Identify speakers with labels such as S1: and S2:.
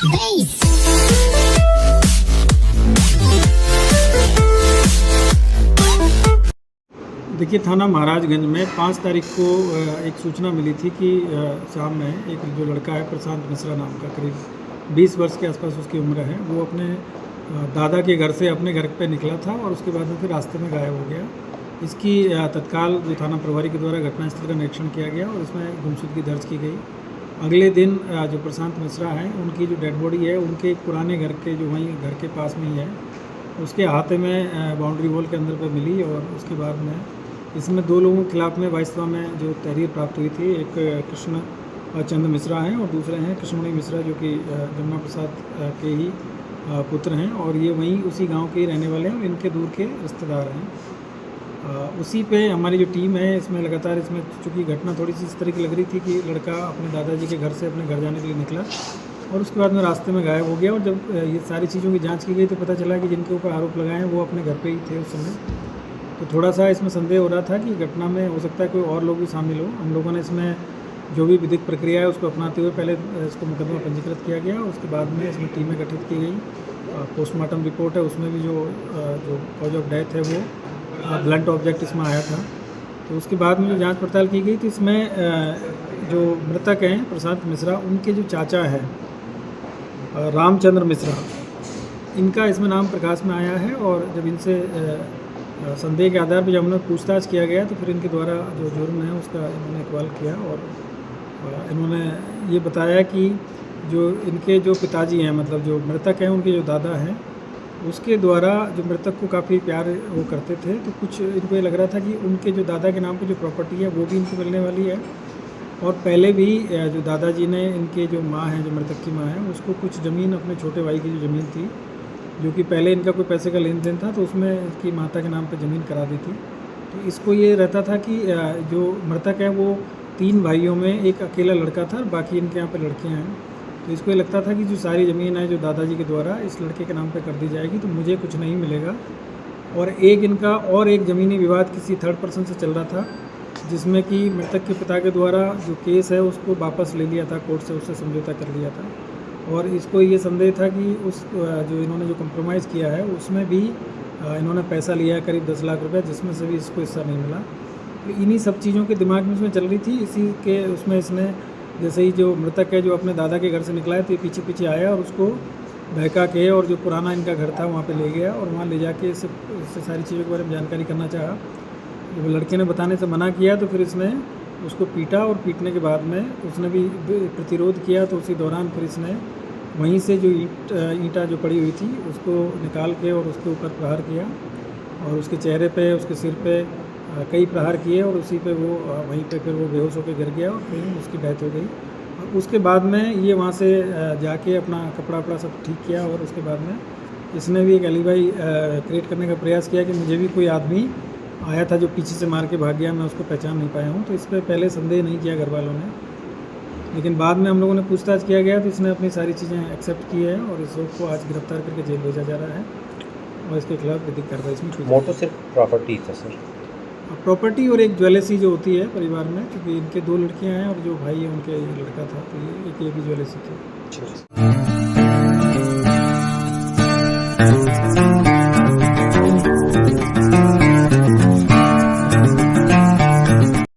S1: देखिए, थाना महाराजगंज में 5 तारीख को एक सूचना मिली थी कि शाम में एक जो लड़का है प्रशांत मिश्रा नाम का, करीब 20 वर्ष के आसपास उसकी उम्र है, वो अपने दादा के घर से अपने घर पे निकला था और उसके बाद में फिर रास्ते में गायब हो गया। इसकी तत्काल जो थाना प्रभारी के द्वारा घटनास्थल का निरीक्षण किया गया और इसमें गुमशुदगी दर्ज की गई। अगले दिन जो प्रशांत मिश्रा हैं, उनकी जो डेड बॉडी है उनके एक पुराने घर के जो वहीं घर के पास में ही है, उसके हाथे में बाउंड्री वॉल के अंदर पर मिली। और उसके बाद में इसमें 2 लोगों के खिलाफ में वाइसवा में जो तहरीर प्राप्त हुई थी, एक कृष्ण चंद्र मिश्रा हैं और दूसरे हैं कृष्णमणि मिश्रा, जो कि जमुना प्रसाद के ही पुत्र हैं और ये वहीं उसी गांव के ही रहने वाले हैं और इनके दूर के रिश्तेदार हैं। उसी पे हमारी जो टीम है इसमें लगातार, इसमें चूँकि घटना थोड़ी सी इस तरह की लग रही थी कि लड़का अपने दादाजी के घर से अपने घर जाने के लिए निकला और उसके बाद में रास्ते में गायब हो गया। और जब ये सारी चीज़ों की जाँच की गई तो पता चला कि जिनके ऊपर आरोप लगाए हैं वो अपने घर पर ही थे उस समय। तो थोड़ा सा इसमें संदेह हो रहा था कि घटना में हो सकता है कोई और लोग भी शामिल हो। हम लोगों ने इसमें जो भी विधिक प्रक्रिया है उसको अपनाते हुए पहले इसको मुकदमा पंजीकृत किया गया। उसके बाद में इसमें टीमें गठित की गई। पोस्टमार्टम रिपोर्ट है, उसमें भी जो कॉज ऑफ डेथ है वो ब्लंट ऑब्जेक्ट इसमें आया था। तो उसके बाद में जो जाँच पड़ताल की गई तो इसमें जो मृतक हैं प्रशांत मिश्रा, उनके जो चाचा हैं रामचंद्र मिश्रा, इनका इसमें नाम प्रकाश में आया है। और जब इनसे संदेह के आधार पर जब हमने पूछताछ किया गया तो फिर इनके द्वारा जो जुर्म है उसका इन्होंने इकबाल किया और इन्होंने ये बताया कि जो इनके जो पिताजी हैं, मतलब जो मृतक हैं उनके जो दादा हैं, उसके द्वारा जो मृतक को काफ़ी प्यार वो करते थे। तो कुछ इनको ये लग रहा था कि उनके जो दादा के नाम की जो प्रॉपर्टी है वो भी इनको मिलने वाली है। और पहले भी जो दादाजी ने, इनके जो माँ हैं, जो मृतक की माँ है, उसको कुछ ज़मीन, अपने छोटे भाई की जो ज़मीन थी, जो कि पहले इनका कोई पैसे का लेन देन था, तो उसमें इसकी माता के नाम पर ज़मीन करा दी थी। तो इसको ये रहता था कि जो मृतक है वो 3 भाइयों में एक अकेला लड़का था, बाकी इनके यहाँ पे लड़कियाँ हैं। तो इसको ये लगता था कि जो सारी ज़मीन है जो दादाजी के द्वारा इस लड़के के नाम पे कर दी जाएगी तो मुझे कुछ नहीं मिलेगा। और एक ज़मीनी विवाद किसी थर्ड पर्सन से चल रहा था, जिसमें कि मृतक के पिता के द्वारा जो केस है उसको वापस ले लिया था कोर्ट से, उससे समझौता कर लिया था। और इसको ये संदेह था कि उस जो इन्होंने जो कंप्रोमाइज़ किया है उसमें भी इन्होंने पैसा लिया है करीब 10 लाख रुपए, जिसमें से भी इसको हिस्सा नहीं मिला। तो इन्हीं सब चीज़ों के दिमाग में उसमें चल रही थी। इसी के उसमें इसने, जैसे ही जो मृतक है जो अपने दादा के घर से निकला है तो ये पीछे पीछे आया और उसको बहका के और जो पुराना इनका घर था वहाँ पे ले गया और वहाँ ले जाके इससे सारी चीज़ों के बारे में जानकारी करना चाहा। जब लड़के ने बताने से मना किया तो फिर इसने उसको पीटा और पीटने के बाद में उसने भी प्रतिरोध किया। तो उसी दौरान फिर इसने वहीं से जो ईंटा जो पड़ी हुई थी उसको निकाल के और उसके ऊपर प्रहार किया और उसके चेहरे पे, उसके सिर पे कई प्रहार किए और उसी पे वो वहीं पे फिर वो बेहोश होकर गिर गया और फिर उसकी डेथ हो गई। और उसके बाद में ये वहाँ से जाके अपना कपड़ा वपड़ा सब ठीक किया और उसके बाद में इसने भी एक एलिबाई क्रिएट करने का प्रयास किया कि मुझे भी कोई आदमी आया था जो पीछे से मार के भाग गया, मैं उसको पहचान नहीं पाया हूँ। तो इस पर पहले संदेह नहीं किया घर वालों ने, लेकिन बाद में हम लोगों ने पूछताछ किया गया तो इसने अपनी सारी चीज़ें एक्सेप्ट की है और इस लोग को आज गिरफ्तार करके जेल भेजा जा रहा है और इसके खिलाफ विधिक कार्रवाई इसमें की।
S2: मोटो सिर्फ प्रॉपर्टी था सर?
S1: प्रॉपर्टी और एक ज्वेलरी जो होती है परिवार में, क्योंकि इनके 2 लड़कियां हैं और जो भाई है उनके लड़का था, तो ये भी ज्वेलरी थी।